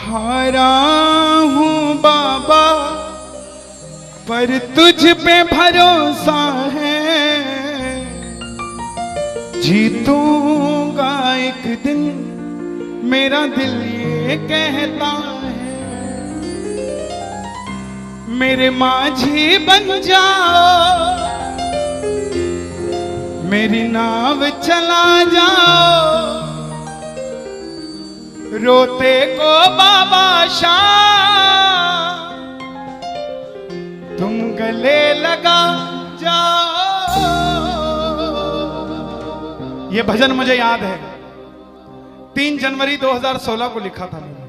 हारा हूँ बाबा पर तुझ पे भरोसा है, जीतूंगा एक दिन मेरा दिल ये कहता है। मेरे माझी बन जाओ, मेरी नाव चला जाओ, रोते को बाबा शाम तुम गले लगा जाओ। ये भजन मुझे याद है, 3 जनवरी 2016 को लिखा था मैंने।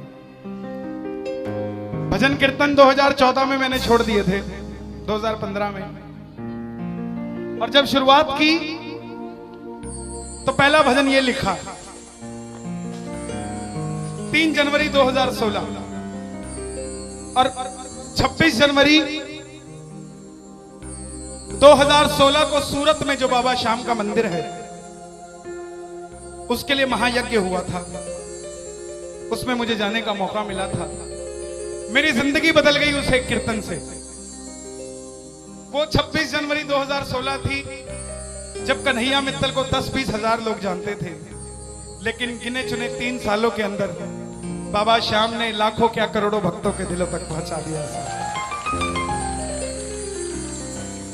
भजन कीर्तन 2014 में मैंने छोड़ दिए थे, 2015 में। और जब शुरुआत की तो पहला भजन ये लिखा 3 जनवरी 2016। और 26 जनवरी 2016 को सूरत में जो बाबा श्याम का मंदिर है उसके लिए महायज्ञ हुआ था, उसमें मुझे जाने का मौका मिला था। मेरी जिंदगी बदल गई उस एक कीर्तन से। वो 26 जनवरी 2016 थी जब कन्हैया मित्तल को 10-20 हजार लोग जानते थे, लेकिन गिने चुने 3 सालों के अंदर बाबा श्याम ने लाखों क्या करोड़ों भक्तों के दिलों तक पहुंचा दिया।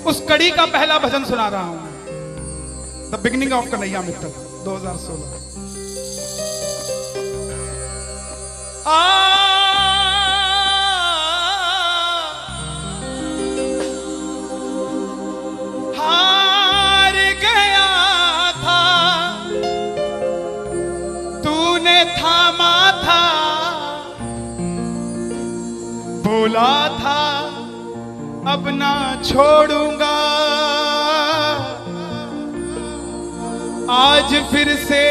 उस कड़ी का पहला भजन सुना रहा हूं, the beginning of Kanhaiya Mittal 2016। हार गया था तूने थामा था, बोला था अब ना छोड़ूंगा, आज फिर से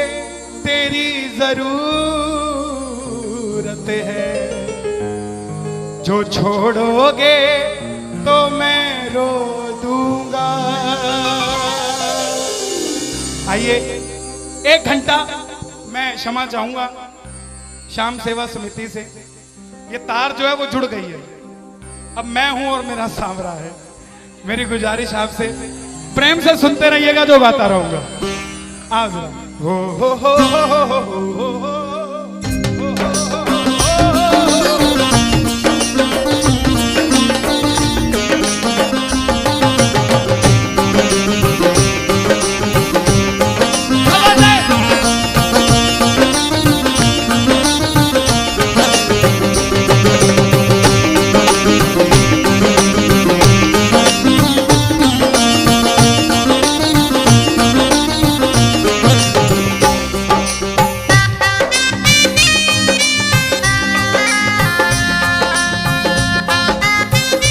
तेरी जरूरत है, जो छोड़ोगे तो मैं रो दूंगा। आइए 1 घंटा मैं क्षमा चाहूंगा श्याम सेवा समिति से। ये तार जो है वो जुड़ गई है, अब मैं हूं और मेरा सांवरा है। मेरी गुजारिश आपसे प्रेम से सुनते रहिएगा, जो गाता रहूंगा। आज हो हो हो हो हो हो हो।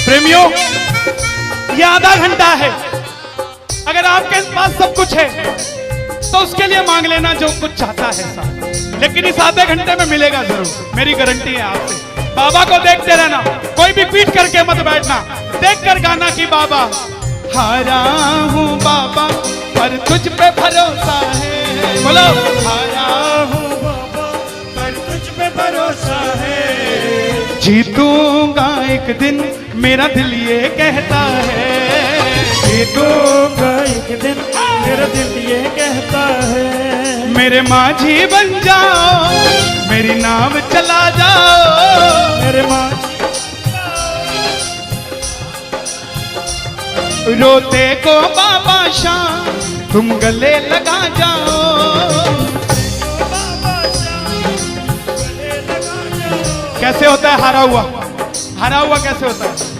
प्रेमियों, ये आधा घंटा है। अगर आपके पास सब कुछ है तो उसके लिए मांग लेना जो कुछ चाहता है साहब, लेकिन इस आधे घंटे में मिलेगा जरूर, मेरी गारंटी है आपसे। बाबा को देखते रहना, कोई भी पीठ करके मत बैठना, देख कर गाना कि बाबा हारा हूँ बाबा पर तुझ पे भरोसा है। बोलो हारा हूँ बाबा पर तुझ पे भरोसा है, जीतूंगा एक दिन मेरा दिल ये कहता है, जीतूंगा एक दिन मेरा दिल ये कहता है। मेरे माझी बन जाओ, मेरी नाव चला जाओ, मेरे माझी रोते को बाबा शाम तुम गले लगा जाओ। कैसे होता है हारा हुआ? हारा हुआ कैसे होता है?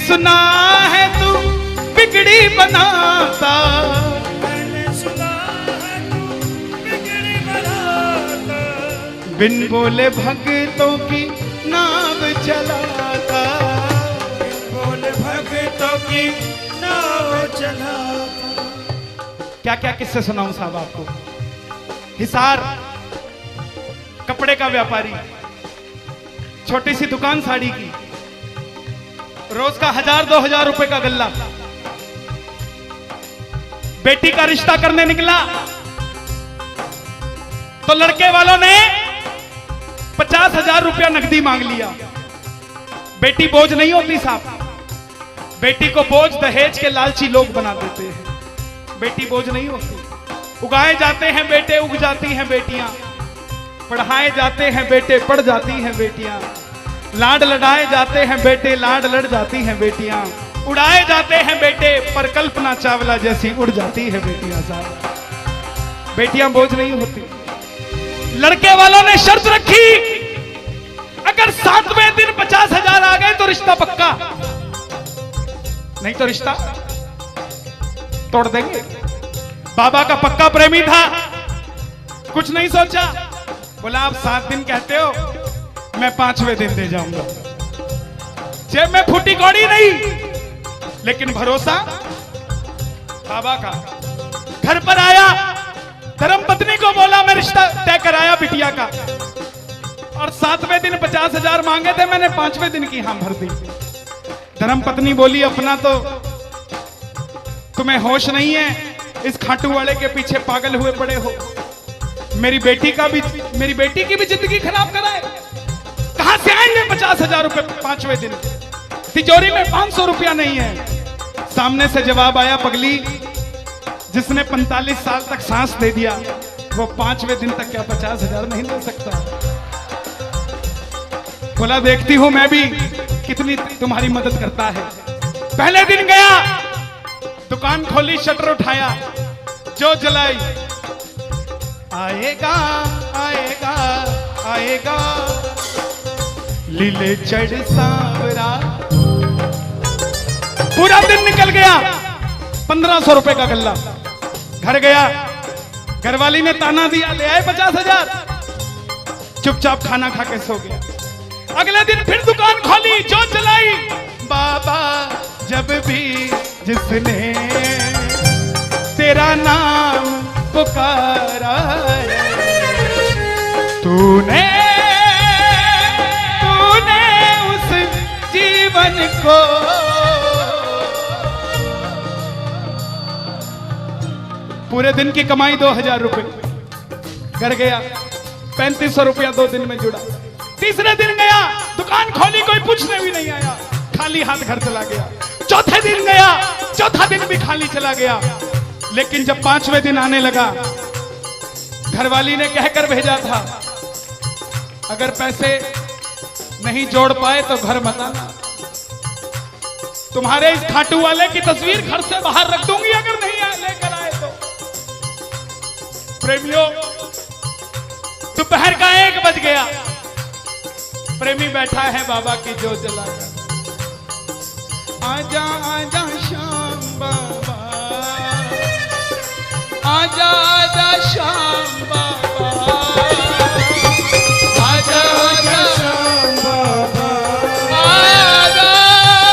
सुना है तू बिगड़ी बनाता, मैंने सुना है तू बिगड़ी बनाता, बिन बोले भक्तों की नाव चलाता, बोले भक्तों की नाव चलाता। क्या क्या किस्से सुनाऊं साहब आपको। हिसार कपड़े का व्यापारी, छोटी सी दुकान साड़ी की, रोज का 1000-2000 रुपए का गल्ला। बेटी का रिश्ता करने निकला तो लड़के वालों ने 50,000 रुपया नकदी मांग लिया। बेटी बोझ नहीं होती साहब, बेटी को बोझ दहेज के लालची लोग बना देते हैं। बेटी बोझ नहीं होती, उगाए जाते हैं बेटे, उग जाती हैं बेटियां, पढ़ाए जाते हैं बेटे, पढ़ जाती हैं बेटियां, लाड लड़ाए जाते हैं बेटे, लाड लड़ जाती हैं बेटियां, उड़ाए जाते हैं बेटे, पर कल्पना चावला जैसी उड़ जाती है बेटियां साहब। बेटियां बोझ नहीं होती। लड़के वालों ने शर्त रखी, अगर 7वें दिन 50,000 आ गए तो रिश्ता पक्का, नहीं तो रिश्ता तोड़ देंगे। बाबा का पक्का प्रेमी था, कुछ नहीं सोचा, बोला आप 7 दिन कहते हो, मैं 5वें दिन दे जाऊंगा। जेब में फूटी कौड़ी नहीं, लेकिन भरोसा बाबा का। घर पर आया, धर्मपत्नी को बोला मैं रिश्ता तय कराया बिटिया का, और 7वें दिन 50,000 मांगे थे, मैंने 5वें दिन की हां भर दी। धर्मपत्नी बोली अपना तो तुम्हें होश नहीं है, इस खाटू वाले के पीछे पागल हुए पड़े हो, मेरी बेटी की भी जिंदगी खराब कराए। कहां से आएंगे 50,000 रुपए 5वें दिन, तिजोरी में 500 रुपया नहीं है। सामने से जवाब आया, पगली जिसने 45 साल तक सांस दे दिया वो 5वें दिन तक क्या 50,000 नहीं दे सकता। बोला देखती हूं मैं भी कितनी तुम्हारी मदद करता है। पहले दिन गया, दुकान खोली, शटर उठाया, जो जलाई, आएगा आएगा आएगा लीले चढ़ सांवरा। पूरा दिन निकल गया, 1500 रुपए का गल्ला। घर गया, घरवाली ने ताना दिया, ले आए 50,000, चुपचाप खाना खा के सो गया। अगले दिन फिर दुकान खोली, जो चलाई, बाबा जब भी जिसने तेरा नाम पुकारा तूने उस जीवन को पूरे दिन की कमाई 2000 रुपए। घर गया, 3500 रुपया 2 दिन में जुड़ा। तीसरे दिन गया, दुकान खोली, कोई पूछने भी नहीं आया, खाली हाथ घर चला गया। चौथे दिन गया, चौथा दिन भी खाली चला गया। लेकिन जब 5वें दिन आने लगा, घरवाली ने कहकर भेजा था, अगर पैसे नहीं जोड़ पाए तो घर मत आना, तुम्हारे इस खाटू वाले की तस्वीर घर से बाहर रख दूंगी अगर नहीं लेकर आए तो। प्रेमियों, दोपहर का 1 बज गया, प्रेमी बैठा है बाबा की जोत जलाकर। आजा आजा श्याम बाबा, आजा आजा श्याम बाबा, आजा आजा श्याम बाबा, आजा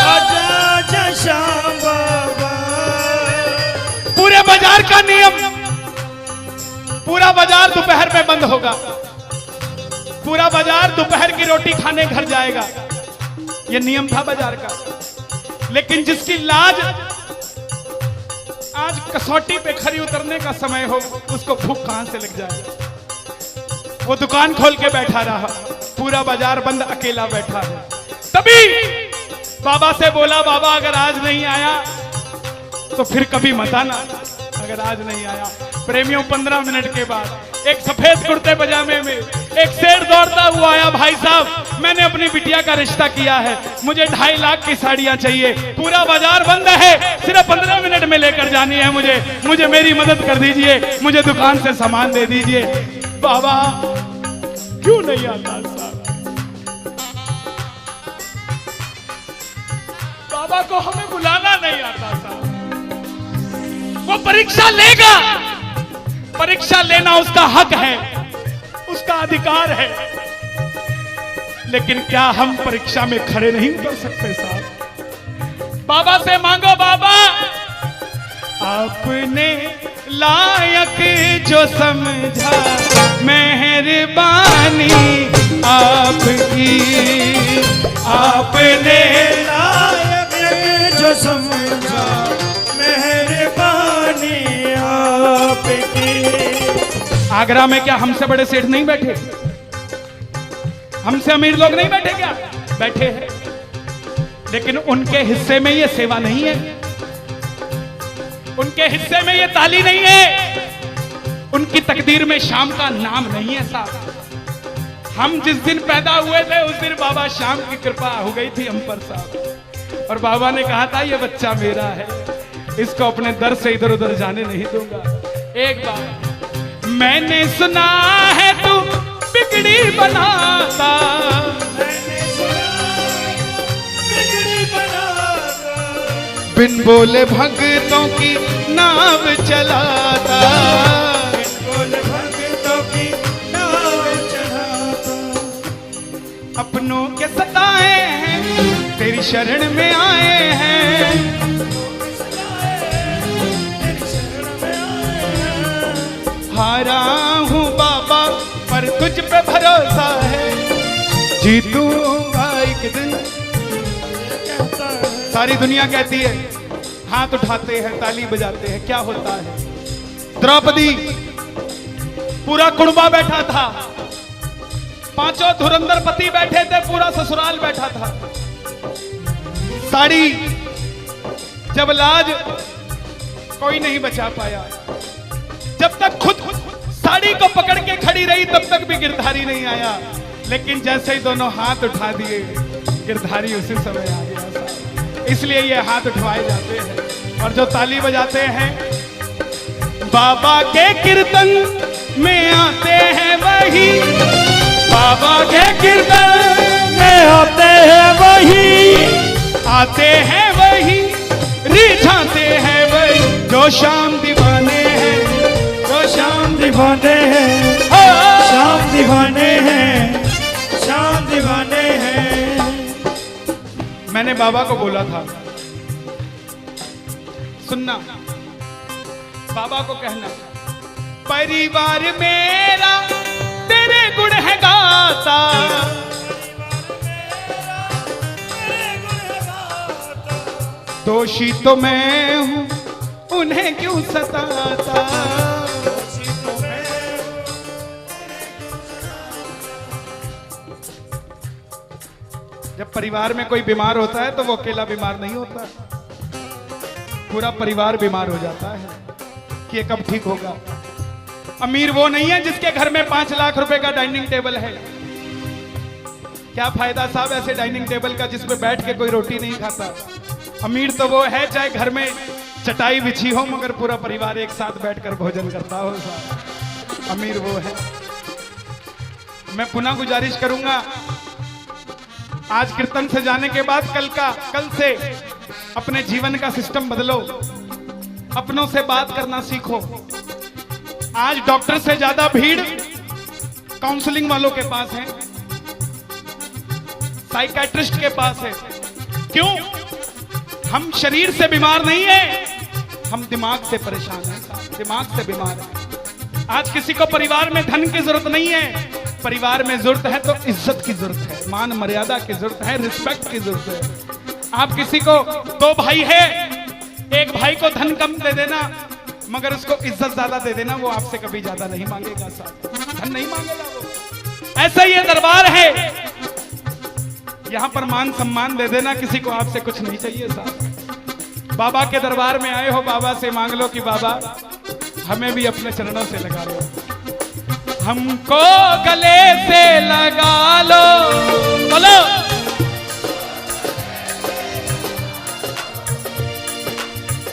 आजा आजा श्याम बाबा। पूरे बाजार का नियम, पूरा बाजार दोपहर में बंद होगा, पूरा बाजार दोपहर की रोटी खाने घर जाएगा। यह नियम था बाजार का। लेकिन जिसकी लाज आज कसौटी पे खरी उतरने का समय हो, उसको भूख कहां से लग जाए। वो दुकान खोल के बैठा रहा, पूरा बाजार बंद, अकेला बैठा है। तभी बाबा से बोला, बाबा अगर आज नहीं आया तो फिर कभी मत आना, अगर आज नहीं आया। प्रेमियों, 15 मिनट के बाद एक सफेद कुर्ते पजामे में एक शेर दौड़ता हुआ आया, भाई साहब मैंने अपनी बिटिया का रिश्ता किया है, मुझे 2.5 लाख की साड़ियां चाहिए, पूरा बाजार बंद है, सिर्फ 15 मिनट में लेकर जानी है मुझे मेरी मदद कर दीजिए, मुझे दुकान से सामान दे दीजिए। बाबा क्यों नहीं आता साहब? बाबा बाबा को हमें बुलाना नहीं आता साहब। वो परीक्षा लेगा, परीक्षा लेना उसका हक है, उसका अधिकार है, लेकिन क्या हम परीक्षा में खड़े नहीं उतर सकते साहब? बाबा से मांगो, बाबा आपने लायक जो समझा, मेहरबानी आपकी, आपने लायक जो समझा, मेहरबानी आपकी। आगरा में क्या हमसे बड़े सेठ नहीं बैठे? हमसे अमीर लोग नहीं बैठे क्या? बैठे हैं, लेकिन उनके हिस्से में ये सेवा नहीं है, उनके हिस्से में ये ताली नहीं है, उनकी तकदीर में शाम का नाम नहीं है साहब। हम जिस दिन पैदा हुए थे उस दिन बाबा शाम की कृपा हो गई थी हम पर साहब, और बाबा ने कहा था ये बच्चा मेरा है, इसको अपने दर से इधर उधर जाने नहीं दूंगा। एक बार मैंने सुना है तू बिगड़ी बनाता, बिन बोले भक्तों की नाव चलाता, बिन बोले भक्तों की नाव चलाता। अपनों के सताए हैं तेरी शरण में आए हैं, हारा हूँ बाबा पर तुझ पे भरोसा है, जीतूंगा एक दिन। सारी दुनिया कहती है, हाथ उठाते हैं, ताली बजाते हैं, क्या होता है? द्रौपदी पूरा कुणबा बैठा था, पांचों धुरंधर पति बैठे थे, पूरा ससुराल बैठा था। साड़ी जब लाज कोई नहीं बचा पाया, जब तक खुद साड़ी को पकड़ के खड़ी रही तब तक भी गिरधारी नहीं आया, लेकिन जैसे ही दोनों हाथ उठा दिए गिरधारी उसी समय आ गया। इसलिए ये हाथ उठवाए जाते हैं, और जो ताली बजाते हैं बाबा के कीर्तन में आते हैं वही, बाबा के कीर्तन में आते हैं वही, आते हैं वही, रिझाते हैं वही, जो शाम दीवाने हैं, जो शाम दीवाने हैं, शाम दीवाने हैं, शाम दीवाने हैं। मैंने बाबा को बोला था, सुनना, बाबा को कहना, परिवार मेरा तेरे गुण है गाता, दोषी तो मैं हूं उन्हें क्यों सताता। जब परिवार में कोई बीमार होता है तो वो अकेला बीमार नहीं होता, पूरा परिवार बीमार हो जाता है कि ये कब ठीक होगा। अमीर वो नहीं है जिसके घर में 5 लाख रुपए का डाइनिंग टेबल है। क्या फायदा साहब ऐसे डाइनिंग टेबल का जिसपे बैठ के कोई रोटी नहीं खाता। अमीर तो वो है चाहे घर में चटाई बिछी हो मगर पूरा परिवार एक साथ बैठकर भोजन करता हो साहब, अमीर वो है। मैं पुनः गुजारिश करूंगा, आज कीर्तन से जाने के बाद कल से अपने जीवन का सिस्टम बदलो, अपनों से बात करना सीखो। आज डॉक्टर से ज्यादा भीड़ काउंसलिंग वालों के पास है, साइकियाट्रिस्ट के पास है। क्यों? हम शरीर से बीमार नहीं है, हम दिमाग से परेशान हैं, दिमाग से बीमार हैं। आज किसी को परिवार में धन की जरूरत नहीं है, परिवार में जरूरत है तो इज्जत की जरूरत है, मान मर्यादा की जरूरत है, रिस्पेक्ट की जरूरत है। आप किसी को 2 भाई है, एक भाई को धन कम दे देना मगर उसको इज्जत ज्यादा दे देना, वो आपसे कभी ज्यादा नहीं मांगेगा साहब, धन नहीं मांगेगा वो। ऐसा ये दरबार है, यहां पर मान सम्मान दे देना, किसी को आपसे कुछ नहीं चाहिए साहब। बाबा के दरबार में आए हो, बाबा से मांग लो कि बाबा हमें भी अपने चरणों से लगा लो, हमको गले से लगा लो, बोलो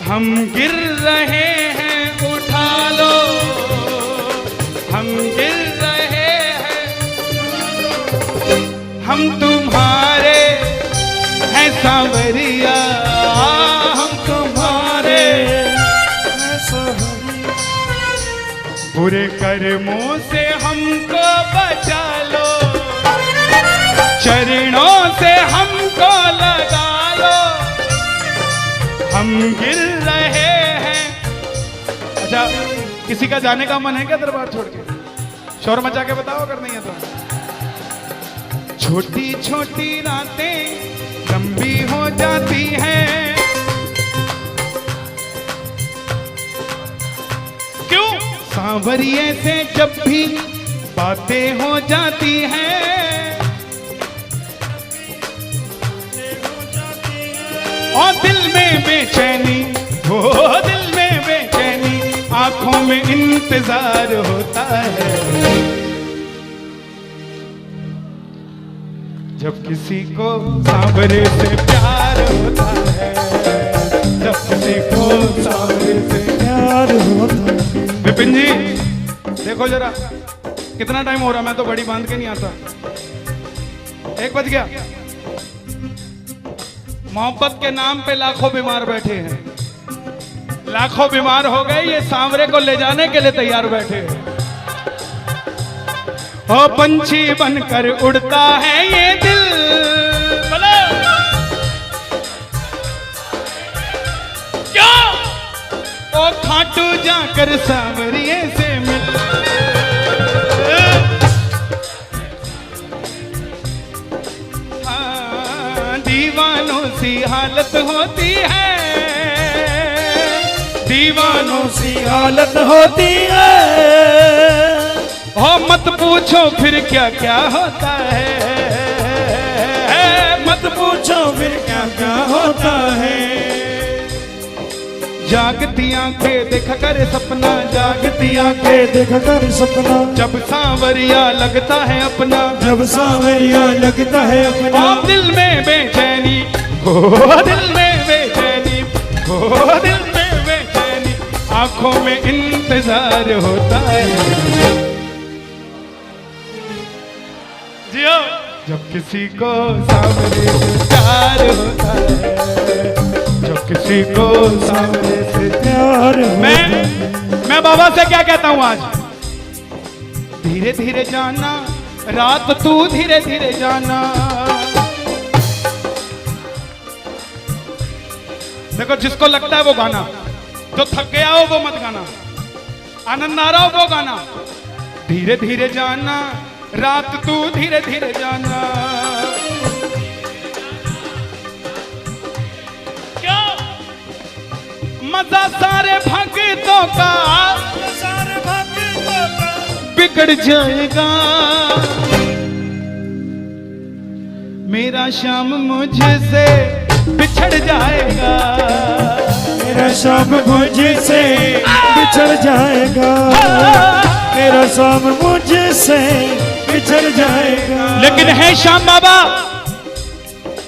हम गिर रहे हैं उठा लो, हम गिर रहे हैं, हम तुम्हारे हैं सांवरिया। कर्मों से हमको बचा लो, चरणों से हमको लगा लो, हम गिर रहे हैं। अच्छा, किसी का जाने का मन है क्या दरबार छोड़ के? शोर मचा के बताओ अगर नहीं है तो। छोटी छोटी रातें लंबी हो जाती हैं, क्यों? सांवरिये से जब भी बातें हो जाती हैं, और दिल में बेचैनी, हो दिल में बेचैनी, आंखों में इंतजार होता है। जब किसी को सांवरे से प्यार होता है, जब किसी को सांवरे से प्यार होता है। विपिन जी देखो जरा कितना टाइम हो रहा, मैं तो बड़ी बांध के नहीं आता। 1 बज गया। मोहब्बत के नाम पे लाखों बीमार बैठे हैं, लाखों बीमार हो गए, ये सांवरे को ले जाने के लिए तैयार बैठे हैं। ओ पंछी बनकर उड़ता है ये दिल, बोलो क्या? ओ खाटू जाकर सांवरिये से मिल, दीवानों सी हालत होती है, दीवानों सी हालत होती है। हो मत पूछो फिर क्या क्या होता है, मत पूछो फिर क्या क्या होता है। जागती आंखें देखा कर सपना, जागती आंखें देखा कर सपना, जब सांवरिया लगता है अपना, जब सांवरिया लगता है अपना। और दिल में बेचैनी, हो दिल में बेचैनी, हो दिल में बेचैनी, आंखों में इंतजार होता है। जियो जब किसी को सांवरे से प्यार होता है, जब किसी को सांवरे से प्यार होता है। मैं बाबा से क्या कहता हूं आज? धीरे धीरे जाना, रात तू धीरे धीरे जाना। देखो जिसको लगता है वो गाना, जो थक गया हो वो मत गाना, आनंद आ रहा हो वो गाना। धीरे धीरे जाना, रात तू धीरे धीरे जाना। क्या मजा सारे भक्तों का, सारे भक्तों का बिगड़ जाएगा। मेरा श्याम मुझसे बिछड़ जाएगा, मेरा शाम मुझसे बिछड़ जाएगा, मेरा शाम मुझसे बिछड़ जाएगा। लेकिन है श्याम बाबा,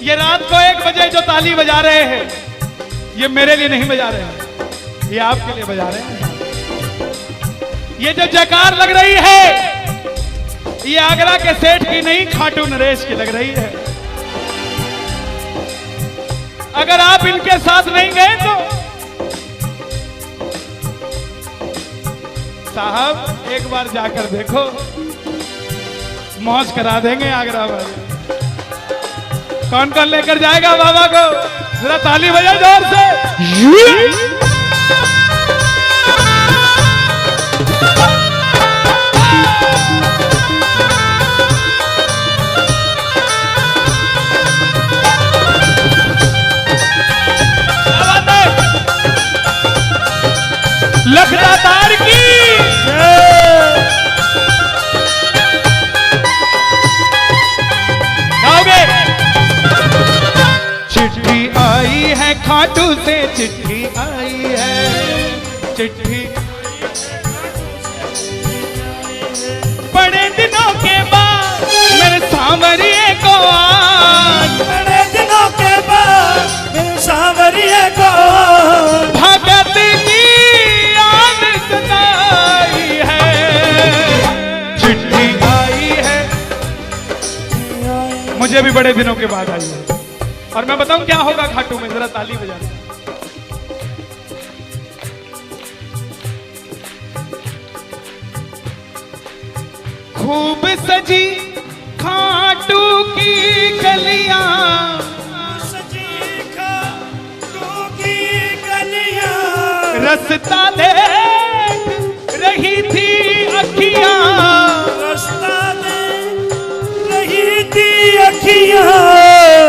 ये रात को 1 बजे जो ताली बजा रहे हैं, ये मेरे लिए नहीं बजा रहे हैं, ये आपके लिए बजा रहे हैं। ये जो जयकार लग रही है, ये आगरा के सेठ की नहीं, खाटू नरेश की लग रही है। अगर आप इनके साथ नहीं गए तो साहब एक बार जाकर देखो, मौज करा देंगे आगरा वाले। कौन कौन लेकर जाएगा बाबा को? जरा ताली बजाओ जोर से। लखदातार की गाओगे? चिट्ठी आई है खाटू से, चिट्ठी आई है, चिट्ठी बड़े दिनों के बाद मेरे सांवरिये को आज, बड़े दिनों के बाद मेरे सांवरिये को भगत की याद सताई है। चिट्ठी आई है, मुझे भी बड़े दिनों के बाद आई है। और मैं बताऊं क्या होगा खाटू में, जरा ताली बजाना। खूब सजी खाटू की गलियां, सजी खाटू की गलियां, रास्ता देख रही थी अखियां, रास्ता देख रही थी अखियां,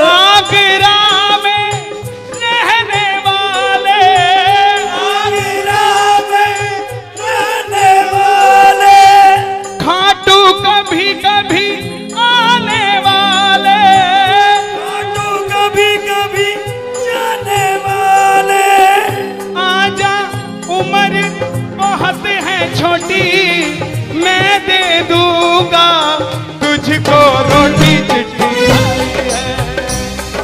आगरा में रहने वाले, आगरा में रहने वाले, खाटू कभी कभी आने वाले, खाटू कभी कभी जाने वाले, आजा उम्र बहुत है छोटी, मैं दे दूंगा तुझको रोटी।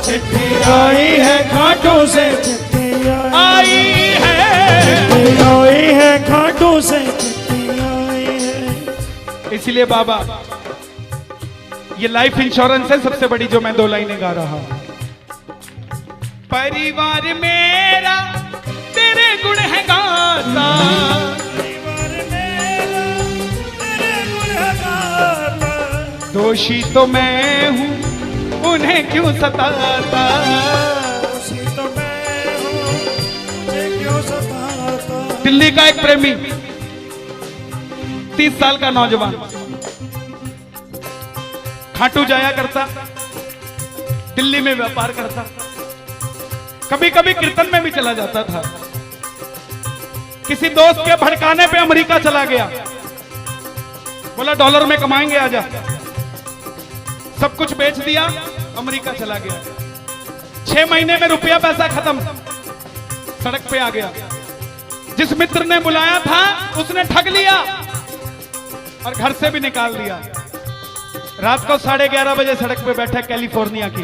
चिट्ठी आई है खाटू से, चिट्ठी आई है, आई है खाटू से, चिट्ठी आई है। इसलिए बाबा ये लाइफ इंश्योरेंस है सबसे बड़ी जो मैं 2 लाइनें गा रहा हूं। परिवार मेरा तेरे गुण है गाता, परिवार मेरा तेरे गुण है गाता, दोषी तो मैं हूं उन्हें क्यों सताता, दोषी तो मैं हूं मुझे क्यों सताता। दिल्ली का एक प्रेमी 30 साल का नौजवान खाटू जाया करता, दिल्ली में व्यापार करता, कभी कभी कीर्तन में भी चला जाता था। किसी दोस्त के भड़काने पे अमेरिका चला गया, बोला डॉलर में कमाएंगे आजा, सब कुछ बेच दिया, अमेरिका चला गया। 6 महीने में रुपया पैसा खत्म, सड़क पे आ गया। जिस मित्र ने बुलाया था उसने ठग लिया और घर से भी निकाल दिया। रात को 11:30 बजे सड़क पे बैठा कैलिफोर्निया की,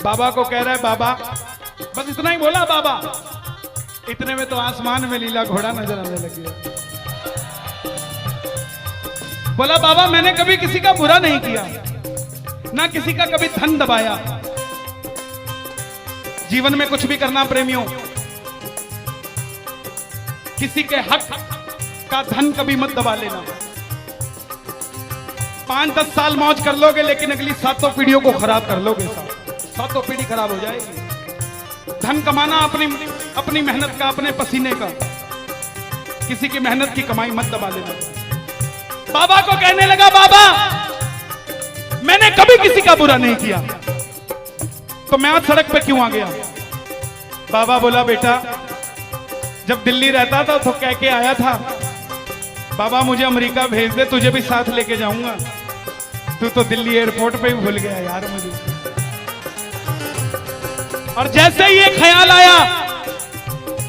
बाबा को कह रहा है बाबा, बस इतना ही बोला बाबा, इतने में तो आसमान में लीला घोड़ा नजर आने लग गया। बोला बाबा मैंने कभी किसी का बुरा नहीं किया, ना किसी का कभी धन दबाया, जीवन में कुछ भी करना प्रेमियों, किसी के हक का धन कभी मत दबा लेना। 5-10 साल मौज कर लोगे लेकिन अगली 7 पीढ़ियों को खराब कर लोगे, 7 पीढ़ी खराब हो जाएगी। धन कमाना अपनी मेहनत का, अपने पसीने का, किसी की मेहनत की कमाई मत दबा लेना। बाबा को कहने लगा बाबा मैंने कभी किसी का बुरा नहीं किया, तो मैं आज सड़क पे क्यों आ गया। बाबा बोला बेटा जब दिल्ली रहता था तो कह के आया था बाबा मुझे अमेरिका भेज दे, तुझे भी साथ लेके जाऊंगा, तू तो दिल्ली एयरपोर्ट पे ही भूल गया यार मुझे। और जैसे ही ये ख्याल आया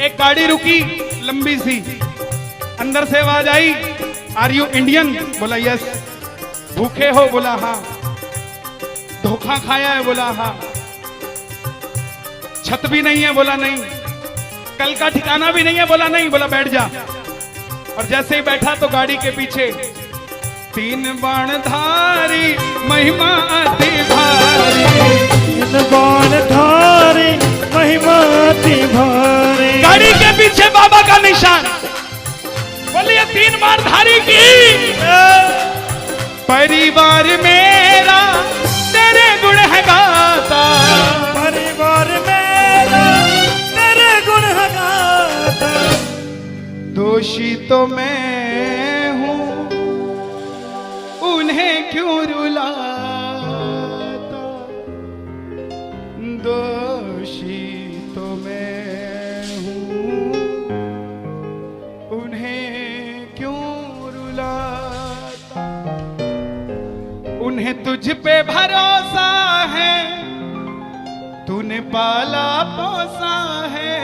एक गाड़ी रुकी लंबी सी, अंदर से आवाज आई आर यू इंडियन, बोला यस। भूखे हो, बोला हाँ। धोखा खाया है, बोला हाँ। छत भी नहीं है, बोला नहीं। कल का ठिकाना भी नहीं है, बोला नहीं। बोला बैठ जा। और जैसे ही बैठा तो गाड़ी के पीछे 3 बाणधारी महिमा अति भारी, 3 बाणधारी महिमा अति भारी। गाड़ी के पीछे बाबा का निशान, बोलिए 3 बाणधारी की। परिवार मेरा तेरे गुण है गाता, परिवार मेरा तेरे गुण है गाता। दोषी तो मैं हूं उन्हें क्यों रुलाता, दोषी तो मैं हूं उन्हें क्यों रुलाता। उन्हें तुझ पे भरोसा है, तूने पाला पोसा है।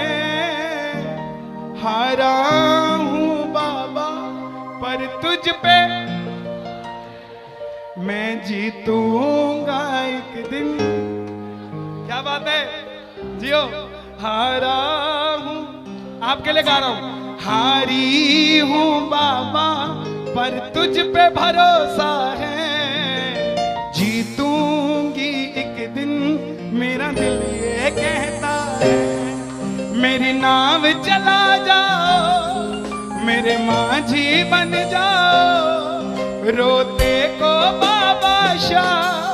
हारा हूं बाबा पर तुझ पे मैं जीतूंगा एक दिन। क्या बात है, जियो। हारा हूं, आपके लिए गा रहा हूं। हारी हूं बाबा पर तुझ पे भरोसा है, जीतूंगी एक दिन मेरा दिल ये कहता है। मेरी नाव चला जाओ, मेरे माझी बन जाओ, रोते को बाबा शाह